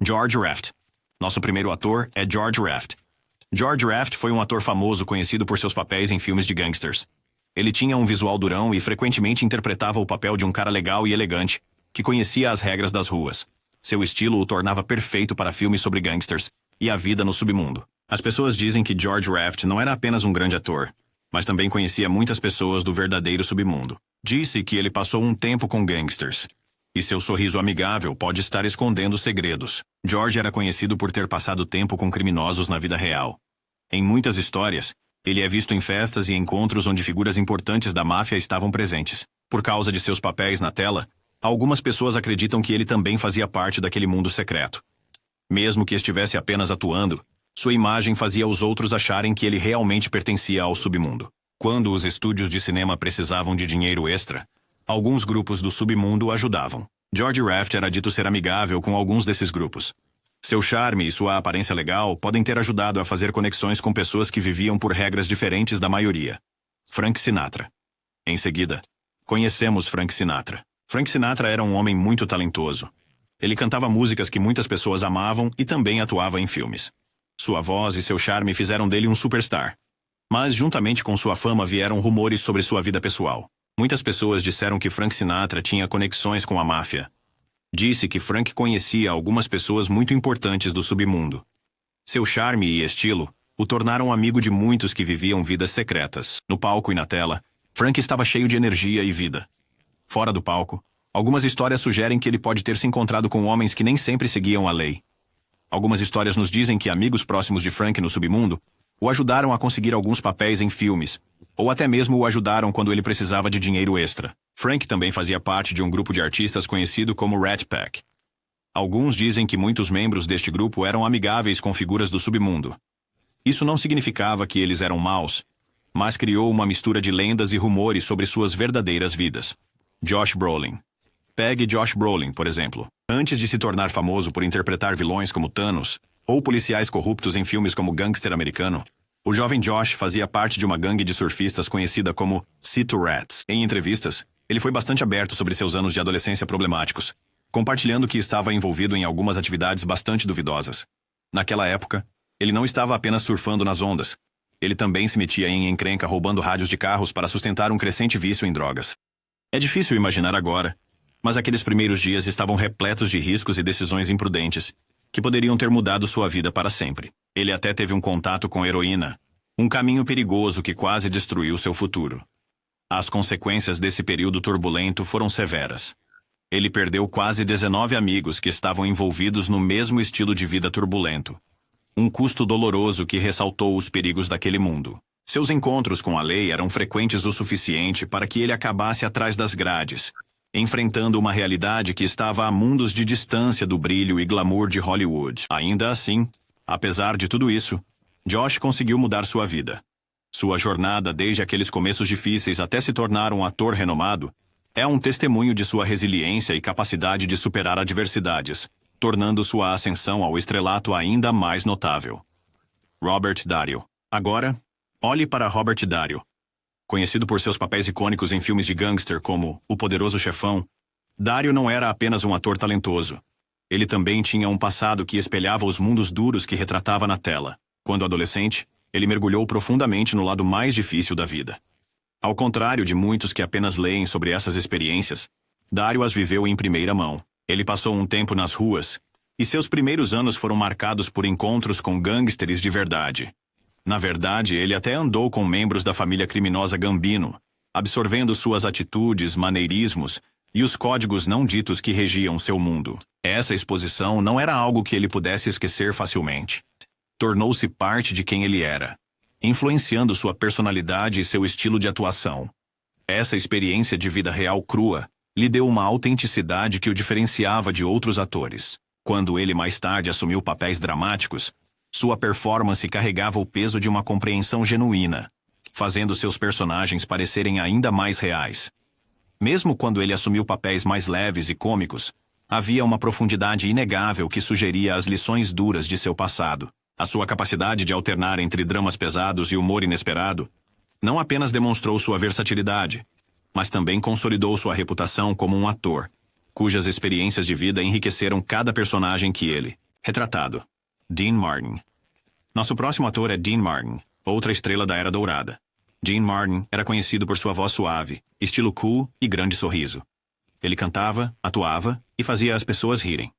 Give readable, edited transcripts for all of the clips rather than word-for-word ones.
George Raft. Nosso primeiro ator é George Raft. George Raft foi um ator famoso conhecido por seus papéis em filmes de gangsters. Ele tinha um visual durão e frequentemente interpretava o papel de um cara legal e elegante, que conhecia as regras das ruas. Seu estilo o tornava perfeito para filmes sobre gangsters e a vida no submundo. As pessoas dizem que George Raft não era apenas um grande ator, mas também conhecia muitas pessoas do verdadeiro submundo. Disse que ele passou um tempo com gangsters, e seu sorriso amigável pode estar escondendo segredos. George era conhecido por ter passado tempo com criminosos na vida real. Em muitas histórias, ele é visto em festas e encontros onde figuras importantes da máfia estavam presentes. Por causa de seus papéis na tela, algumas pessoas acreditam que ele também fazia parte daquele mundo secreto. Mesmo que estivesse apenas atuando, sua imagem fazia os outros acharem que ele realmente pertencia ao submundo. Quando os estúdios de cinema precisavam de dinheiro extra, alguns grupos do submundo o ajudavam. George Raft era dito ser amigável com alguns desses grupos. Seu charme e sua aparência legal podem ter ajudado a fazer conexões com pessoas que viviam por regras diferentes da maioria. Frank Sinatra. Em seguida, conhecemos Frank Sinatra. Frank Sinatra era um homem muito talentoso. Ele cantava músicas que muitas pessoas amavam e também atuava em filmes. Sua voz e seu charme fizeram dele um superstar. Mas, juntamente com sua fama, vieram rumores sobre sua vida pessoal. Muitas pessoas disseram que Frank Sinatra tinha conexões com a máfia. Disse que Frank conhecia algumas pessoas muito importantes do submundo. Seu charme e estilo o tornaram amigo de muitos que viviam vidas secretas. No palco e na tela, Frank estava cheio de energia e vida. Fora do palco, algumas histórias sugerem que ele pode ter se encontrado com homens que nem sempre seguiam a lei. Algumas histórias nos dizem que amigos próximos de Frank no submundo o ajudaram a conseguir alguns papéis em filmes, ou até mesmo o ajudaram quando ele precisava de dinheiro extra. Frank também fazia parte de um grupo de artistas conhecido como Rat Pack. Alguns dizem que muitos membros deste grupo eram amigáveis com figuras do submundo. Isso não significava que eles eram maus, mas criou uma mistura de lendas e rumores sobre suas verdadeiras vidas. Josh Brolin. Pegue Josh Brolin, por exemplo. Antes de se tornar famoso por interpretar vilões como Thanos, ou policiais corruptos em filmes como Gangster Americano, o jovem Josh fazia parte de uma gangue de surfistas conhecida como Sea2 Rats. Em entrevistas, ele foi bastante aberto sobre seus anos de adolescência problemáticos, compartilhando que estava envolvido em algumas atividades bastante duvidosas. Naquela época, ele não estava apenas surfando nas ondas. Ele também se metia em encrenca roubando rádios de carros para sustentar um crescente vício em drogas. É difícil imaginar agora, mas aqueles primeiros dias estavam repletos de riscos e decisões imprudentes, que poderiam ter mudado sua vida para sempre. Ele até teve um contato com heroína, um caminho perigoso que quase destruiu seu futuro. As consequências desse período turbulento foram severas. Ele perdeu quase 19 amigos que estavam envolvidos no mesmo estilo de vida turbulento. Um custo doloroso que ressaltou os perigos daquele mundo. Seus encontros com a lei eram frequentes o suficiente para que ele acabasse atrás das grades, enfrentando uma realidade que estava a mundos de distância do brilho e glamour de Hollywood. Ainda assim, apesar de tudo isso, Josh conseguiu mudar sua vida. Sua jornada desde aqueles começos difíceis até se tornar um ator renomado é um testemunho de sua resiliência e capacidade de superar adversidades, tornando sua ascensão ao estrelato ainda mais notável. Robert Dario. Agora, olhe para Robert Dario. Conhecido por seus papéis icônicos em filmes de gangster como O Poderoso Chefão, Dario não era apenas um ator talentoso. Ele também tinha um passado que espelhava os mundos duros que retratava na tela. Quando adolescente, ele mergulhou profundamente no lado mais difícil da vida. Ao contrário de muitos que apenas leem sobre essas experiências, Dario as viveu em primeira mão. Ele passou um tempo nas ruas, e seus primeiros anos foram marcados por encontros com gangsters de verdade. Na verdade, ele até andou com membros da família criminosa Gambino, absorvendo suas atitudes, maneirismos e os códigos não ditos que regiam seu mundo. Essa exposição não era algo que ele pudesse esquecer facilmente. Tornou-se parte de quem ele era, influenciando sua personalidade e seu estilo de atuação. Essa experiência de vida real crua lhe deu uma autenticidade que o diferenciava de outros atores. Quando ele mais tarde assumiu papéis dramáticos, sua performance carregava o peso de uma compreensão genuína, fazendo seus personagens parecerem ainda mais reais. Mesmo quando ele assumiu papéis mais leves e cômicos, havia uma profundidade inegável que sugeria as lições duras de seu passado. A sua capacidade de alternar entre dramas pesados e humor inesperado não apenas demonstrou sua versatilidade, mas também consolidou sua reputação como um ator, cujas experiências de vida enriqueceram cada personagem que ele Retratado. Dean Martin. Nosso próximo ator é Dean Martin, outra estrela da Era Dourada. Dean Martin era conhecido por sua voz suave, estilo cool e grande sorriso. Ele cantava, atuava e fazia as pessoas rirem.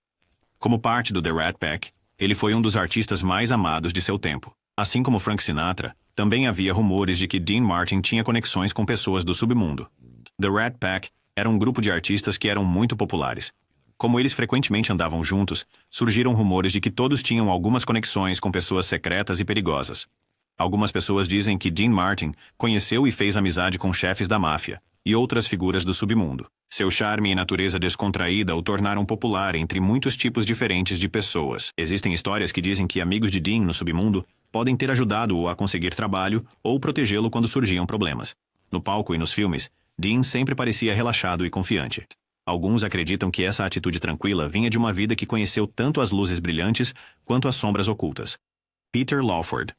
Como parte do The Rat Pack, ele foi um dos artistas mais amados de seu tempo. Assim como Frank Sinatra, também havia rumores de que Dean Martin tinha conexões com pessoas do submundo. The Rat Pack era um grupo de artistas que eram muito populares. Como eles frequentemente andavam juntos, surgiram rumores de que todos tinham algumas conexões com pessoas secretas e perigosas. Algumas pessoas dizem que Dean Martin conheceu e fez amizade com chefes da máfia e outras figuras do submundo. Seu charme e natureza descontraída o tornaram popular entre muitos tipos diferentes de pessoas. Existem histórias que dizem que amigos de Dean no submundo podem ter ajudado-o a conseguir trabalho ou protegê-lo quando surgiam problemas. No palco e nos filmes, Dean sempre parecia relaxado e confiante. Alguns acreditam que essa atitude tranquila vinha de uma vida que conheceu tanto as luzes brilhantes quanto as sombras ocultas. Peter Lawford.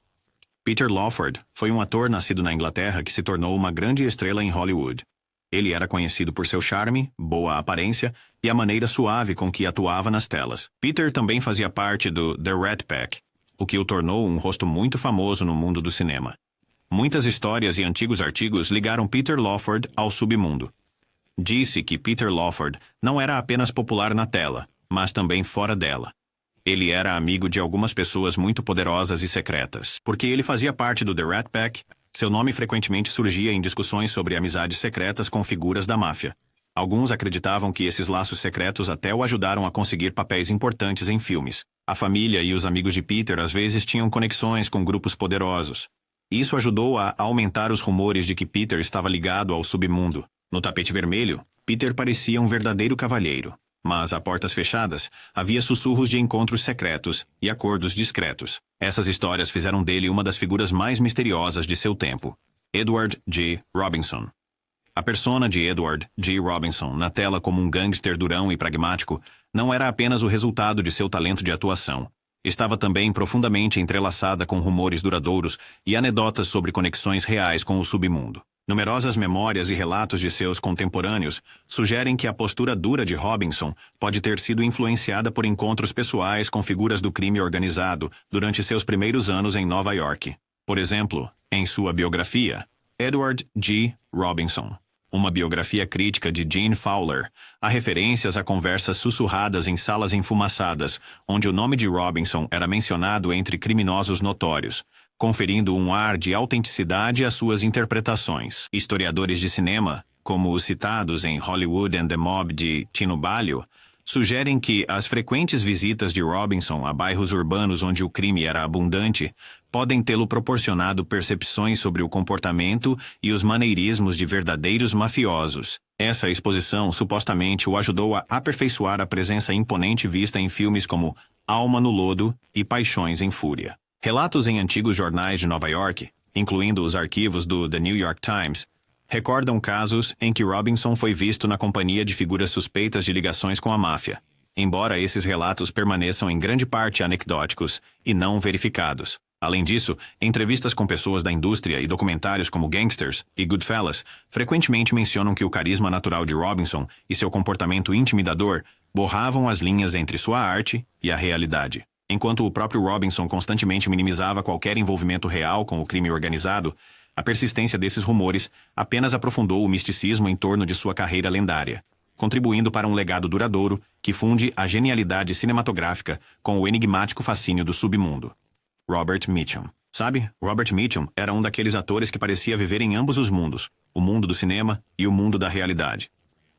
Peter Lawford foi um ator nascido na Inglaterra que se tornou uma grande estrela em Hollywood. Ele era conhecido por seu charme, boa aparência e a maneira suave com que atuava nas telas. Peter também fazia parte do The Rat Pack, o que o tornou um rosto muito famoso no mundo do cinema. Muitas histórias e antigos artigos ligaram Peter Lawford ao submundo. Disse que Peter Lawford não era apenas popular na tela, mas também fora dela. Ele era amigo de algumas pessoas muito poderosas e secretas. Porque ele fazia parte do The Rat Pack, seu nome frequentemente surgia em discussões sobre amizades secretas com figuras da máfia. Alguns acreditavam que esses laços secretos até o ajudaram a conseguir papéis importantes em filmes. A família e os amigos de Peter às vezes tinham conexões com grupos poderosos. Isso ajudou a aumentar os rumores de que Peter estava ligado ao submundo. No tapete vermelho, Peter parecia um verdadeiro cavalheiro. Mas, a portas fechadas, havia sussurros de encontros secretos e acordos discretos. Essas histórias fizeram dele uma das figuras mais misteriosas de seu tempo. Edward G. Robinson. A persona de Edward G. Robinson, na tela como um gangster durão e pragmático, não era apenas o resultado de seu talento de atuação. Estava também profundamente entrelaçada com rumores duradouros e anedotas sobre conexões reais com o submundo. Numerosas memórias e relatos de seus contemporâneos sugerem que a postura dura de Robinson pode ter sido influenciada por encontros pessoais com figuras do crime organizado durante seus primeiros anos em Nova York. Por exemplo, em sua biografia, Edward G. Robinson, uma biografia crítica de Gene Fowler, há referências a conversas sussurradas em salas enfumaçadas, onde o nome de Robinson era mencionado entre criminosos notórios, conferindo um ar de autenticidade às suas interpretações. Historiadores de cinema, como os citados em Hollywood and the Mob de Tino Balio, sugerem que as frequentes visitas de Robinson a bairros urbanos onde o crime era abundante podem tê-lo proporcionado percepções sobre o comportamento e os maneirismos de verdadeiros mafiosos. Essa exposição supostamente o ajudou a aperfeiçoar a presença imponente vista em filmes como Alma no Lodo e Paixões em Fúria. Relatos em antigos jornais de Nova York, incluindo os arquivos do The New York Times, recordam casos em que Robinson foi visto na companhia de figuras suspeitas de ligações com a máfia, embora esses relatos permaneçam em grande parte anecdóticos e não verificados. Além disso, entrevistas com pessoas da indústria e documentários como Gangsters e Goodfellas frequentemente mencionam que o carisma natural de Robinson e seu comportamento intimidador borravam as linhas entre sua arte e a realidade. Enquanto o próprio Robinson constantemente minimizava qualquer envolvimento real com o crime organizado, a persistência desses rumores apenas aprofundou o misticismo em torno de sua carreira lendária, contribuindo para um legado duradouro que funde a genialidade cinematográfica com o enigmático fascínio do submundo. Robert Mitchum. Sabe, Robert Mitchum era um daqueles atores que parecia viver em ambos os mundos, o mundo do cinema e o mundo da realidade.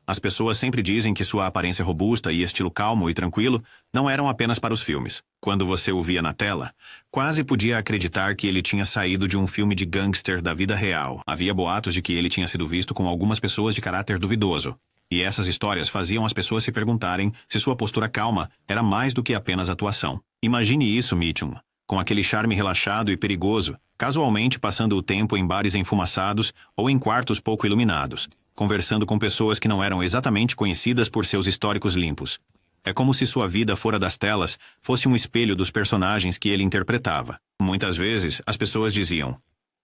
As pessoas sempre dizem que sua aparência robusta e estilo calmo e tranquilo não eram apenas para os filmes. Quando você o via na tela, quase podia acreditar que ele tinha saído de um filme de gangster da vida real. Havia boatos de que ele tinha sido visto com algumas pessoas de caráter duvidoso. E essas histórias faziam as pessoas se perguntarem se sua postura calma era mais do que apenas atuação. Imagine isso, Mitchum, com aquele charme relaxado e perigoso, casualmente passando o tempo em bares enfumaçados ou em quartos pouco iluminados, conversando com pessoas que não eram exatamente conhecidas por seus históricos limpos. É como se sua vida fora das telas fosse um espelho dos personagens que ele interpretava. Muitas vezes, as pessoas diziam,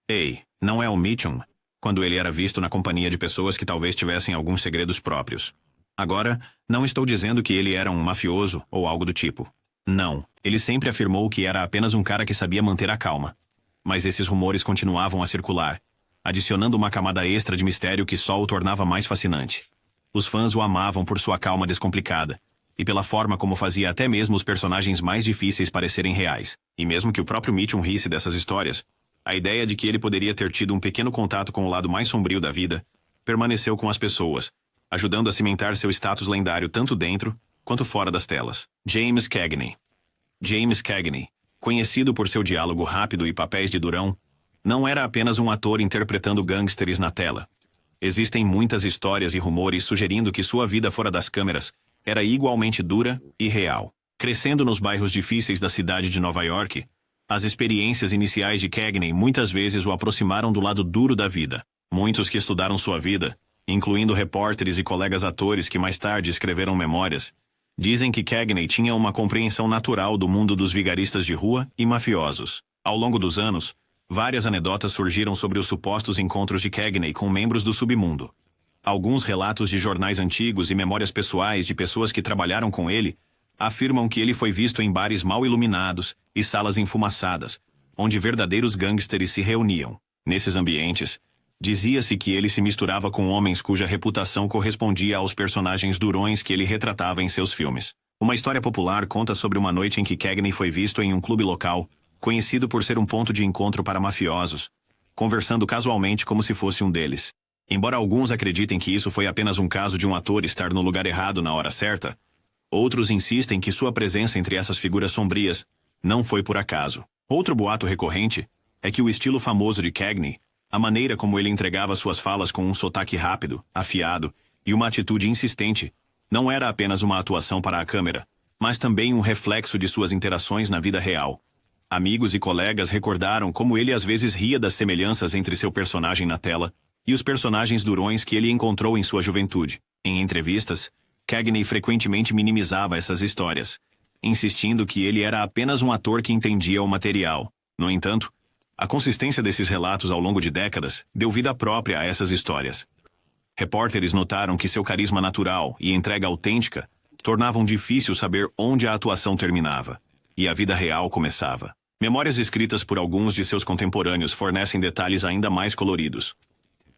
"Ei, não é o Mitchum?", quando ele era visto na companhia de pessoas que talvez tivessem alguns segredos próprios. Agora, não estou dizendo que ele era um mafioso ou algo do tipo. Não, ele sempre afirmou que era apenas um cara que sabia manter a calma. Mas esses rumores continuavam a circular, adicionando uma camada extra de mistério que só o tornava mais fascinante. Os fãs o amavam por sua calma descomplicada, e pela forma como fazia até mesmo os personagens mais difíceis parecerem reais. E mesmo que o próprio Mitchum risse dessas histórias, a ideia de que ele poderia ter tido um pequeno contato com o lado mais sombrio da vida permaneceu com as pessoas, ajudando a cimentar seu status lendário tanto dentro quanto fora das telas. James Cagney. James Cagney, conhecido por seu diálogo rápido e papéis de durão, não era apenas um ator interpretando gangsters na tela. Existem muitas histórias e rumores sugerindo que sua vida fora das câmeras era igualmente dura e real. Crescendo nos bairros difíceis da cidade de Nova York, as experiências iniciais de Cagney muitas vezes o aproximaram do lado duro da vida. Muitos que estudaram sua vida, incluindo repórteres e colegas atores que mais tarde escreveram memórias, dizem que Cagney tinha uma compreensão natural do mundo dos vigaristas de rua e mafiosos. Ao longo dos anos, várias anedotas surgiram sobre os supostos encontros de Cagney com membros do submundo. Alguns relatos de jornais antigos e memórias pessoais de pessoas que trabalharam com ele afirmam que ele foi visto em bares mal iluminados e salas enfumaçadas, onde verdadeiros gangsters se reuniam. Nesses ambientes, dizia-se que ele se misturava com homens cuja reputação correspondia aos personagens durões que ele retratava em seus filmes. Uma história popular conta sobre uma noite em que Cagney foi visto em um clube local, conhecido por ser um ponto de encontro para mafiosos, conversando casualmente como se fosse um deles. Embora alguns acreditem que isso foi apenas um caso de um ator estar no lugar errado na hora certa, outros insistem que sua presença entre essas figuras sombrias não foi por acaso. Outro boato recorrente é que o estilo famoso de Cagney, a maneira como ele entregava suas falas com um sotaque rápido, afiado e uma atitude insistente, não era apenas uma atuação para a câmera, mas também um reflexo de suas interações na vida real. Amigos e colegas recordaram como ele às vezes ria das semelhanças entre seu personagem na tela e os personagens durões que ele encontrou em sua juventude. Em entrevistas, Cagney frequentemente minimizava essas histórias, insistindo que ele era apenas um ator que entendia o material. No entanto, a consistência desses relatos ao longo de décadas deu vida própria a essas histórias. Repórteres notaram que seu carisma natural e entrega autêntica tornavam difícil saber onde a atuação terminava e a vida real começava. Memórias escritas por alguns de seus contemporâneos fornecem detalhes ainda mais coloridos.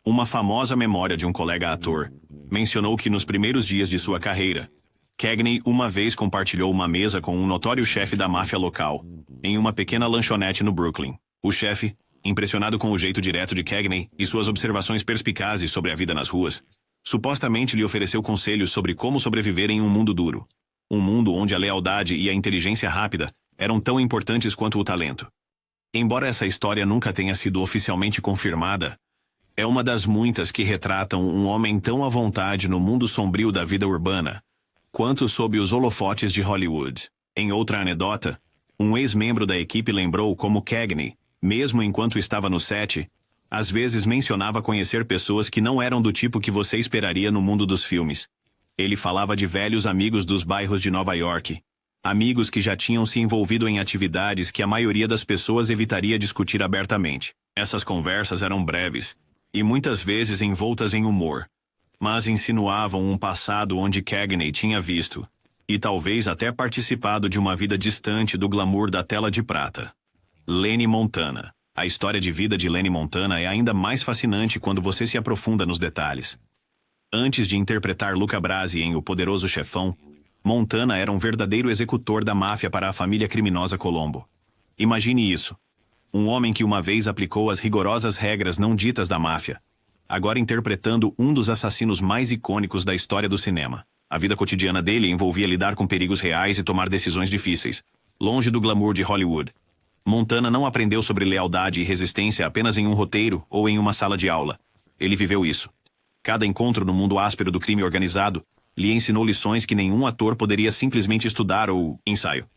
Uma famosa memória de um colega ator mencionou que nos primeiros dias de sua carreira, Cagney uma vez compartilhou uma mesa com um notório chefe da máfia local, em uma pequena lanchonete no Brooklyn. O chefe, impressionado com o jeito direto de Cagney e suas observações perspicazes sobre a vida nas ruas, supostamente lhe ofereceu conselhos sobre como sobreviver em um mundo duro. Um mundo onde a lealdade e a inteligência rápida eram tão importantes quanto o talento. Embora essa história nunca tenha sido oficialmente confirmada, é uma das muitas que retratam um homem tão à vontade no mundo sombrio da vida urbana, quanto sob os holofotes de Hollywood. Em outra anedota, um ex-membro da equipe lembrou como Cagney, mesmo enquanto estava no set, às vezes mencionava conhecer pessoas que não eram do tipo que você esperaria no mundo dos filmes. Ele falava de velhos amigos dos bairros de Nova York, amigos que já tinham se envolvido em atividades que a maioria das pessoas evitaria discutir abertamente. Essas conversas eram breves, e muitas vezes envoltas em humor, mas insinuavam um passado onde Cagney tinha visto, e talvez até participado de uma vida distante do glamour da tela de prata. Lenny Montana. A história de vida de Lenny Montana é ainda mais fascinante quando você se aprofunda nos detalhes. Antes de interpretar Luca Brasi em O Poderoso Chefão, Montana era um verdadeiro executor da máfia para a família criminosa Colombo. Imagine isso. Um homem que uma vez aplicou as rigorosas regras não ditas da máfia, agora interpretando um dos assassinos mais icônicos da história do cinema. A vida cotidiana dele envolvia lidar com perigos reais e tomar decisões difíceis, longe do glamour de Hollywood. Montana não aprendeu sobre lealdade e resistência apenas em um roteiro ou em uma sala de aula. Ele viveu isso. Cada encontro no mundo áspero do crime organizado lhe ensinou lições que nenhum ator poderia simplesmente estudar ou ensaio.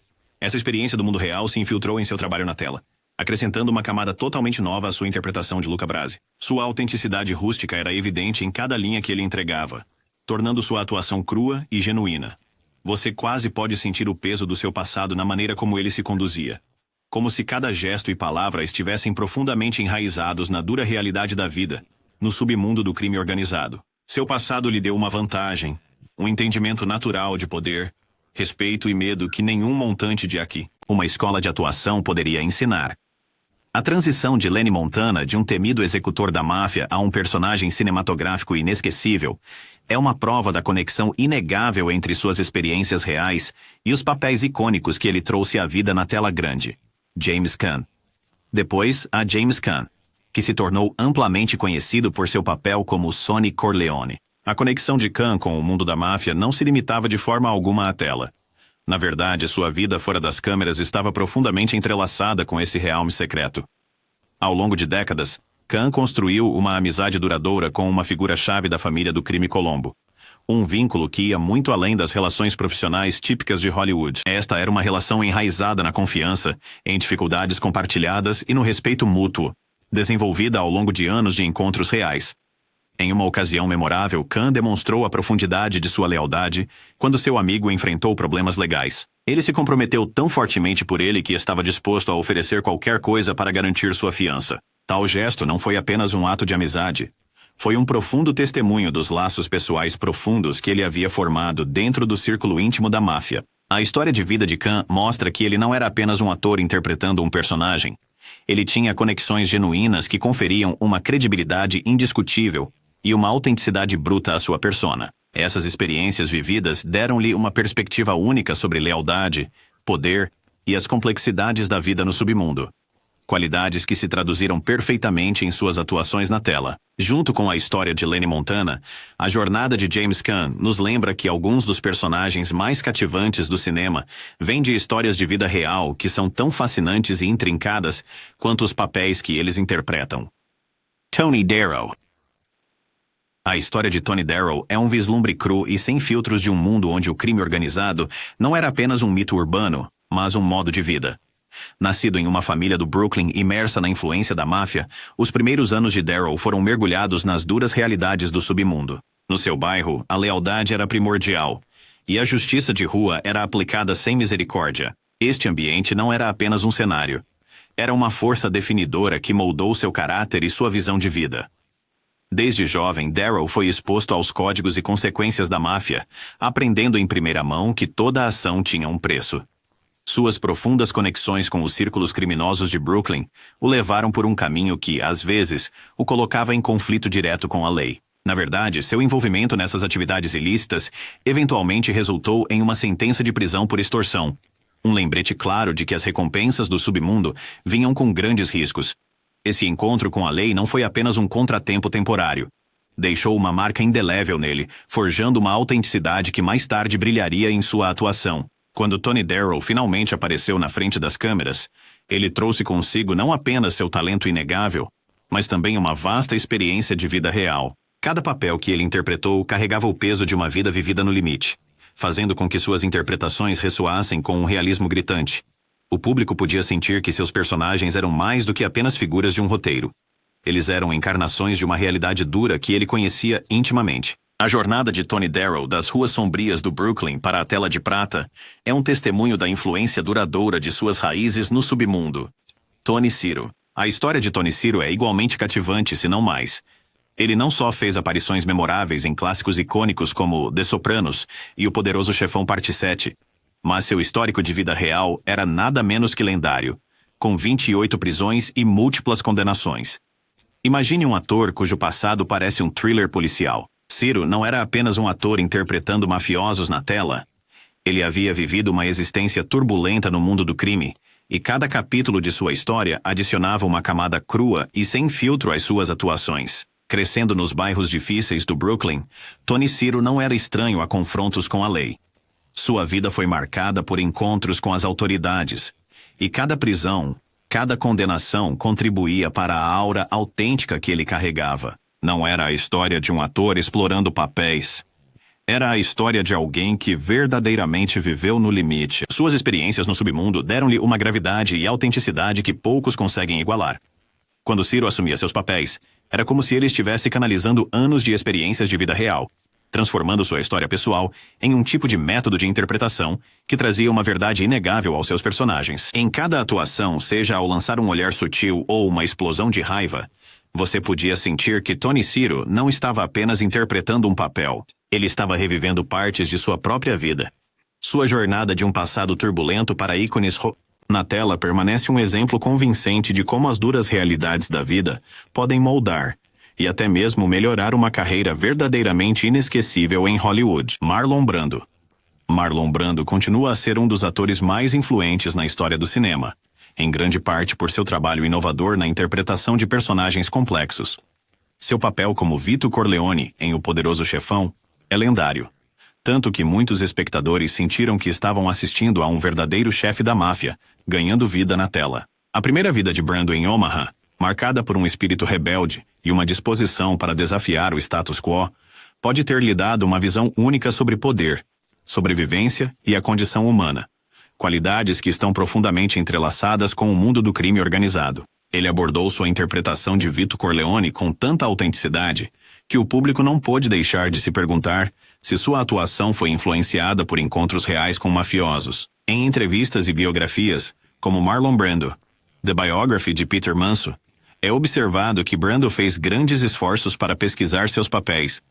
Essa experiência do mundo real se infiltrou em seu trabalho na tela, acrescentando uma camada totalmente nova à sua interpretação de Luca Brasi. Sua autenticidade rústica era evidente em cada linha que ele entregava, tornando sua atuação crua e genuína. Você quase pode sentir o peso do seu passado na maneira como ele se conduzia, como se cada gesto e palavra estivessem profundamente enraizados na dura realidade da vida, no submundo do crime organizado. Seu passado lhe deu uma vantagem, um entendimento natural de poder, respeito e medo que nenhum montante de aqui, uma escola de atuação, poderia ensinar. A transição de Lenny Montana de um temido executor da máfia a um personagem cinematográfico inesquecível é uma prova da conexão inegável entre suas experiências reais e os papéis icônicos que ele trouxe à vida na tela grande. James Caan. Depois, a James Caan, que se tornou amplamente conhecido por seu papel como Sonny Corleone. A conexão de Caan com o mundo da máfia não se limitava de forma alguma à tela. Na verdade, sua vida fora das câmeras estava profundamente entrelaçada com esse realme secreto. Ao longo de décadas, Caan construiu uma amizade duradoura com uma figura-chave da família do crime Colombo. Um vínculo que ia muito além das relações profissionais típicas de Hollywood. Esta era uma relação enraizada na confiança, em dificuldades compartilhadas e no respeito mútuo, desenvolvida ao longo de anos de encontros reais. Em uma ocasião memorável, Caan demonstrou a profundidade de sua lealdade quando seu amigo enfrentou problemas legais. Ele se comprometeu tão fortemente por ele que estava disposto a oferecer qualquer coisa para garantir sua fiança. Tal gesto não foi apenas um ato de amizade. Foi um profundo testemunho dos laços pessoais profundos que ele havia formado dentro do círculo íntimo da máfia. A história de vida de Caan mostra que ele não era apenas um ator interpretando um personagem. Ele tinha conexões genuínas que conferiam uma credibilidade indiscutível e uma autenticidade bruta à sua persona. Essas experiências vividas deram-lhe uma perspectiva única sobre lealdade, poder e as complexidades da vida no submundo. Qualidades que se traduziram perfeitamente em suas atuações na tela. Junto com a história de Lenny Montana, a jornada de James Caan nos lembra que alguns dos personagens mais cativantes do cinema vêm de histórias de vida real que são tão fascinantes e intrincadas quanto os papéis que eles interpretam. Tony Darrow. A história de Tony Darrow é um vislumbre cru e sem filtros de um mundo onde o crime organizado não era apenas um mito urbano, mas um modo de vida. Nascido em uma família do Brooklyn imersa na influência da máfia, os primeiros anos de Darrow foram mergulhados nas duras realidades do submundo. No seu bairro, a lealdade era primordial, e a justiça de rua era aplicada sem misericórdia. Este ambiente não era apenas um cenário. Era uma força definidora que moldou seu caráter e sua visão de vida. Desde jovem, Darrow foi exposto aos códigos e consequências da máfia, aprendendo em primeira mão que toda ação tinha um preço. Suas profundas conexões com os círculos criminosos de Brooklyn o levaram por um caminho que, às vezes, o colocava em conflito direto com a lei. Na verdade, seu envolvimento nessas atividades ilícitas eventualmente resultou em uma sentença de prisão por extorsão. Um lembrete claro de que as recompensas do submundo vinham com grandes riscos. Esse encontro com a lei não foi apenas um contratempo temporário. Deixou uma marca indelével nele, forjando uma autenticidade que mais tarde brilharia em sua atuação. Quando Tony Darrow finalmente apareceu na frente das câmeras, ele trouxe consigo não apenas seu talento inegável, mas também uma vasta experiência de vida real. Cada papel que ele interpretou carregava o peso de uma vida vivida no limite, fazendo com que suas interpretações ressoassem com um realismo gritante. O público podia sentir que seus personagens eram mais do que apenas figuras de um roteiro. Eles eram encarnações de uma realidade dura que ele conhecia intimamente. A jornada de Tony Darrow das ruas sombrias do Brooklyn para a tela de prata é um testemunho da influência duradoura de suas raízes no submundo. Tony Ciro. A história de Tony Ciro é igualmente cativante, se não mais. Ele não só fez aparições memoráveis em clássicos icônicos como The Sopranos e O Poderoso Chefão Parte 7, mas seu histórico de vida real era nada menos que lendário, com 28 prisões e múltiplas condenações. Imagine um ator cujo passado parece um thriller policial. Ciro não era apenas um ator interpretando mafiosos na tela. Ele havia vivido uma existência turbulenta no mundo do crime, e cada capítulo de sua história adicionava uma camada crua e sem filtro às suas atuações. Crescendo nos bairros difíceis do Brooklyn, Tony Ciro não era estranho a confrontos com a lei. Sua vida foi marcada por encontros com as autoridades, e cada prisão, cada condenação contribuía para a aura autêntica que ele carregava. Não era a história de um ator explorando papéis. Era a história de alguém que verdadeiramente viveu no limite. Suas experiências no submundo deram-lhe uma gravidade e autenticidade que poucos conseguem igualar. Quando Ciro assumia seus papéis, era como se ele estivesse canalizando anos de experiências de vida real, transformando sua história pessoal em um tipo de método de interpretação que trazia uma verdade inegável aos seus personagens. Em cada atuação, seja ao lançar um olhar sutil ou uma explosão de raiva, você podia sentir que Tony Ciro não estava apenas interpretando um papel, ele estava revivendo partes de sua própria vida. Sua jornada de um passado turbulento para ícones na tela permanece um exemplo convincente de como as duras realidades da vida podem moldar e até mesmo melhorar uma carreira verdadeiramente inesquecível em Hollywood. Marlon Brando. Marlon Brando continua a ser um dos atores mais influentes na história do cinema, em grande parte por seu trabalho inovador na interpretação de personagens complexos. Seu papel como Vito Corleone em O Poderoso Chefão é lendário, tanto que muitos espectadores sentiram que estavam assistindo a um verdadeiro chefe da máfia, ganhando vida na tela. A primeira vida de Brando em Omaha, marcada por um espírito rebelde e uma disposição para desafiar o status quo, pode ter lhe dado uma visão única sobre poder, sobrevivência e a condição humana, qualidades que estão profundamente entrelaçadas com o mundo do crime organizado. Ele abordou sua interpretação de Vito Corleone com tanta autenticidade que o público não pôde deixar de se perguntar se sua atuação foi influenciada por encontros reais com mafiosos. Em entrevistas e biografias, como Marlon Brando, The Biography de Peter Manso, é observado que Brando fez grandes esforços para pesquisar seus papéis,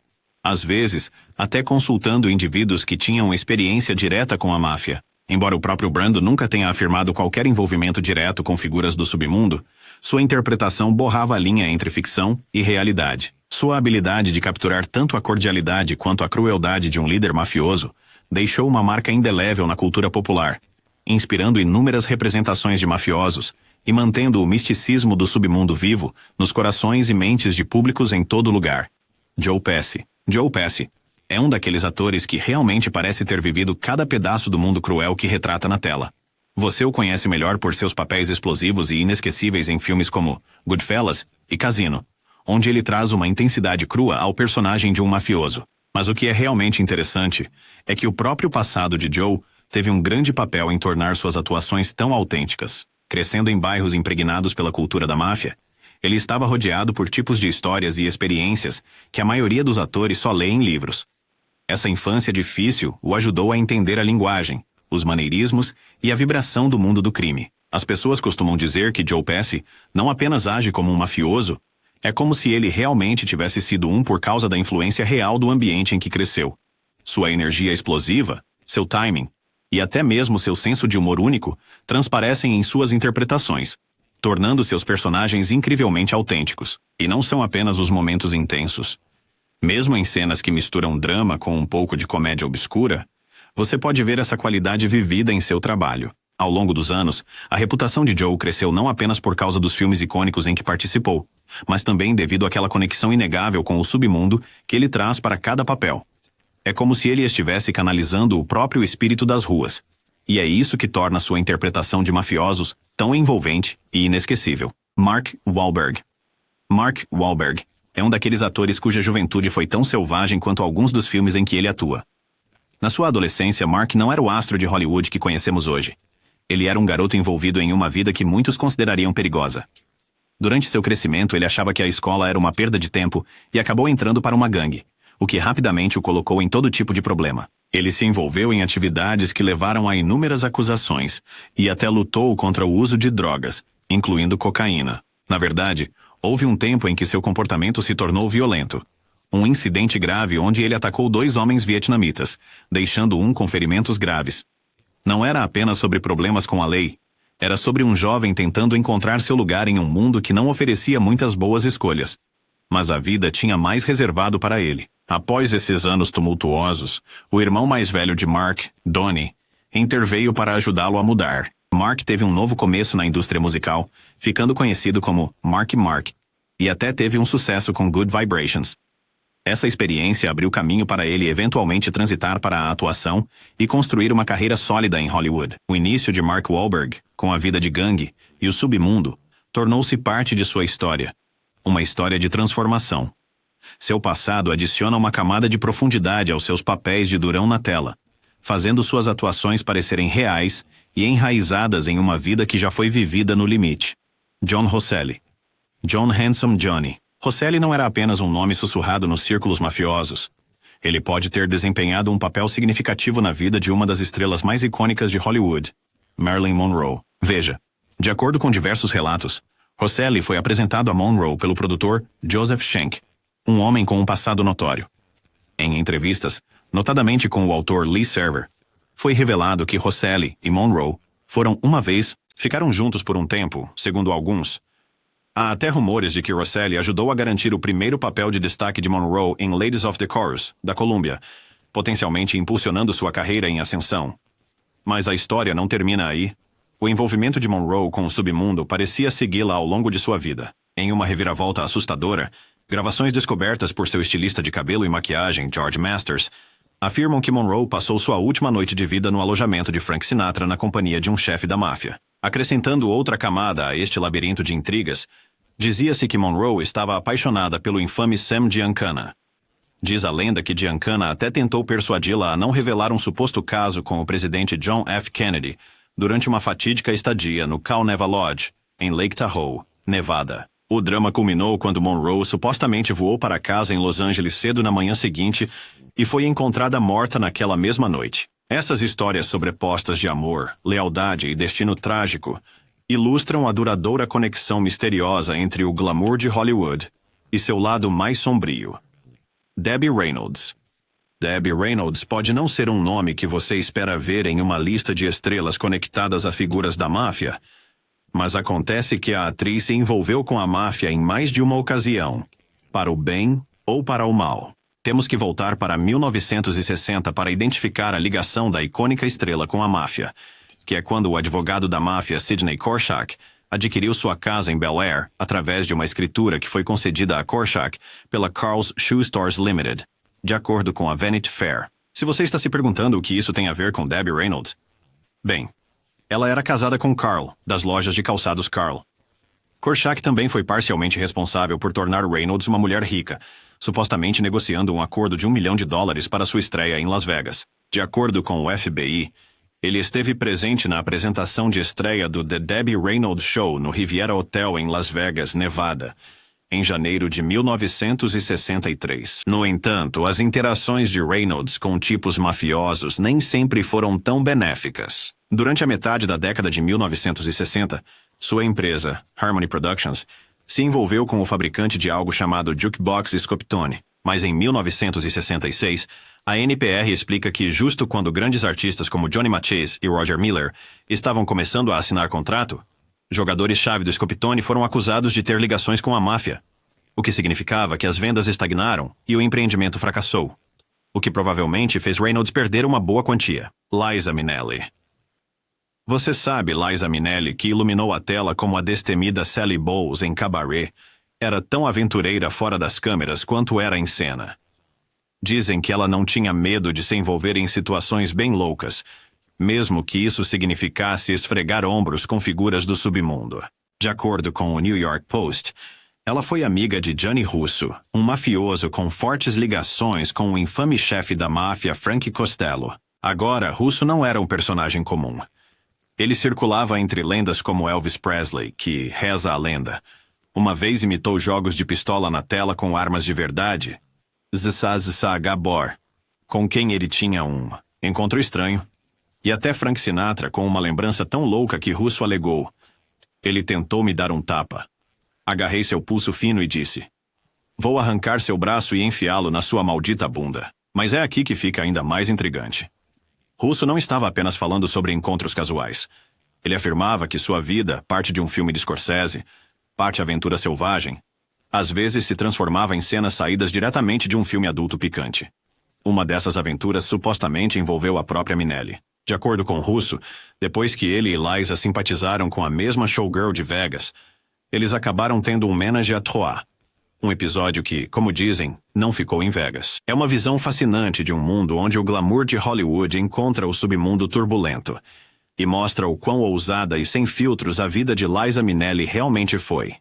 às vezes até consultando indivíduos que tinham experiência direta com a máfia. Embora o próprio Brando nunca tenha afirmado qualquer envolvimento direto com figuras do submundo, sua interpretação borrava a linha entre ficção e realidade. Sua habilidade de capturar tanto a cordialidade quanto a crueldade de um líder mafioso deixou uma marca indelével na cultura popular, inspirando inúmeras representações de mafiosos e mantendo o misticismo do submundo vivo nos corações e mentes de públicos em todo lugar. Joe Pesci. Joe Pesci é um daqueles atores que realmente parece ter vivido cada pedaço do mundo cruel que retrata na tela. Você o conhece melhor por seus papéis explosivos e inesquecíveis em filmes como Goodfellas e Casino, onde ele traz uma intensidade crua ao personagem de um mafioso. Mas o que é realmente interessante é que o próprio passado de Joe teve um grande papel em tornar suas atuações tão autênticas. Crescendo em bairros impregnados pela cultura da máfia, ele estava rodeado por tipos de histórias e experiências que a maioria dos atores só lê em livros. Essa infância difícil o ajudou a entender a linguagem, os maneirismos e a vibração do mundo do crime. As pessoas costumam dizer que Joe Pesci não apenas age como um mafioso, é como se ele realmente tivesse sido um por causa da influência real do ambiente em que cresceu. Sua energia explosiva, seu timing e até mesmo seu senso de humor único transparecem em suas interpretações, tornando seus personagens incrivelmente autênticos. E não são apenas os momentos intensos. Mesmo em cenas que misturam drama com um pouco de comédia obscura, você pode ver essa qualidade vivida em seu trabalho. Ao longo dos anos, a reputação de Joe cresceu não apenas por causa dos filmes icônicos em que participou, mas também devido àquela conexão inegável com o submundo que ele traz para cada papel. É como se ele estivesse canalizando o próprio espírito das ruas. E é isso que torna sua interpretação de mafiosos tão envolvente e inesquecível. Mark Wahlberg. Mark Wahlberg é um daqueles atores cuja juventude foi tão selvagem quanto alguns dos filmes em que ele atua. Na sua adolescência, Mark não era o astro de Hollywood que conhecemos hoje. Ele era um garoto envolvido em uma vida que muitos considerariam perigosa. Durante seu crescimento, ele achava que a escola era uma perda de tempo e acabou entrando para uma gangue, o que rapidamente o colocou em todo tipo de problema. Ele se envolveu em atividades que levaram a inúmeras acusações e até lutou contra o uso de drogas, incluindo cocaína. Na verdade, houve um tempo em que seu comportamento se tornou violento. Um incidente grave onde ele atacou 2 homens vietnamitas, deixando um com ferimentos graves. Não era apenas sobre problemas com a lei. Era sobre um jovem tentando encontrar seu lugar em um mundo que não oferecia muitas boas escolhas. Mas a vida tinha mais reservado para ele. Após esses anos tumultuosos, o irmão mais velho de Mark, Donnie, interveio para ajudá-lo a mudar. Mark teve um novo começo na indústria musical, ficando conhecido como Marky Mark, e até teve um sucesso com Good Vibrations. Essa experiência abriu caminho para ele eventualmente transitar para a atuação e construir uma carreira sólida em Hollywood. O início de Mark Wahlberg, com a vida de gangue e o submundo, tornou-se parte de sua história. Uma história de transformação. Seu passado adiciona uma camada de profundidade aos seus papéis de durão na tela, fazendo suas atuações parecerem reais e enraizadas em uma vida que já foi vivida no limite. John Rosselli. John Handsome Johnny. Rosselli não era apenas um nome sussurrado nos círculos mafiosos. Ele pode ter desempenhado um papel significativo na vida de uma das estrelas mais icônicas de Hollywood, Marilyn Monroe. Veja, de acordo com diversos relatos, Rosselli foi apresentado a Monroe pelo produtor Joseph Schenck, um homem com um passado notório. Em entrevistas, notadamente com o autor Lee Server, Foi revelado que Rosselli e Monroe ficaram juntos por um tempo, segundo alguns. Há até rumores de que Rosselli ajudou a garantir o primeiro papel de destaque de Monroe em Ladies of the Chorus, da Columbia, potencialmente impulsionando sua carreira em ascensão. Mas a história não termina aí. O envolvimento de Monroe com o submundo parecia segui-la ao longo de sua vida. Em uma reviravolta assustadora, gravações descobertas por seu estilista de cabelo e maquiagem, George Masters, afirmam que Monroe passou sua última noite de vida no alojamento de Frank Sinatra na companhia de um chefe da máfia. Acrescentando outra camada a este labirinto de intrigas, dizia-se que Monroe estava apaixonada pelo infame Sam Giancana. Diz a lenda que Giancana até tentou persuadi-la a não revelar um suposto caso com o presidente John F. Kennedy durante uma fatídica estadia no Caoneva Lodge, em Lake Tahoe, Nevada. O drama culminou quando Monroe supostamente voou para casa em Los Angeles cedo na manhã seguinte e foi encontrada morta naquela mesma noite. Essas histórias sobrepostas de amor, lealdade e destino trágico ilustram a duradoura conexão misteriosa entre o glamour de Hollywood e seu lado mais sombrio. Debbie Reynolds. Debbie Reynolds pode não ser um nome que você espera ver em uma lista de estrelas conectadas a figuras da máfia, mas acontece que a atriz se envolveu com a máfia em mais de uma ocasião, para o bem ou para o mal. Temos que voltar para 1960 para identificar a ligação da icônica estrela com a máfia, que é quando o advogado da máfia Sidney Korshak adquiriu sua casa em Bel Air através de uma escritura que foi concedida a Korshak pela Carl's Shoe Stores Limited, de acordo com a Vanity Fair. Se você está se perguntando o que isso tem a ver com Debbie Reynolds, bem, ela era casada com Carl, das lojas de calçados Carl. Korshak também foi parcialmente responsável por tornar Reynolds uma mulher rica, supostamente negociando um acordo de $1 milhão para sua estreia em Las Vegas. De acordo com o FBI, ele esteve presente na apresentação de estreia do The Debbie Reynolds Show no Riviera Hotel em Las Vegas, Nevada, em janeiro de 1963. No entanto, as interações de Reynolds com tipos mafiosos nem sempre foram tão benéficas. Durante a metade da década de 1960, sua empresa, Harmony Productions, se envolveu com o fabricante de algo chamado Jukebox Scopitone, mas em 1966, a NPR explica que justo quando grandes artistas como Johnny Mathis e Roger Miller estavam começando a assinar contrato, jogadores-chave do Scopitone foram acusados de ter ligações com a máfia, o que significava que as vendas estagnaram e o empreendimento fracassou, o que provavelmente fez Reynolds perder uma boa quantia. Liza Minnelli. Você sabe, Liza Minnelli, que iluminou a tela como a destemida Sally Bowles em Cabaret, era tão aventureira fora das câmeras quanto era em cena. Dizem que ela não tinha medo de se envolver em situações bem loucas, mesmo que isso significasse esfregar ombros com figuras do submundo. De acordo com o New York Post, ela foi amiga de Gianni Russo, um mafioso com fortes ligações com o infame chefe da máfia Frank Costello. Agora, Russo não era um personagem comum. Ele circulava entre lendas como Elvis Presley, que, reza a lenda, uma vez imitou jogos de pistola na tela com armas de verdade, Zsa Gabor, com quem ele tinha um encontro estranho, e até Frank Sinatra com uma lembrança tão louca que Russo alegou: ele tentou me dar um tapa. Agarrei seu pulso fino e disse: vou arrancar seu braço e enfiá-lo na sua maldita bunda. Mas é aqui que fica ainda mais intrigante. Russo não estava apenas falando sobre encontros casuais. Ele afirmava que sua vida, parte de um filme de Scorsese, parte aventura selvagem, às vezes se transformava em cenas saídas diretamente de um filme adulto picante. Uma dessas aventuras supostamente envolveu a própria Minnelli. De acordo com Russo, depois que ele e Liza simpatizaram com a mesma showgirl de Vegas, eles acabaram tendo um ménage à trois. Um episódio que, como dizem, não ficou em Vegas. É uma visão fascinante de um mundo onde o glamour de Hollywood encontra o submundo turbulento e mostra o quão ousada e sem filtros a vida de Liza Minnelli realmente foi.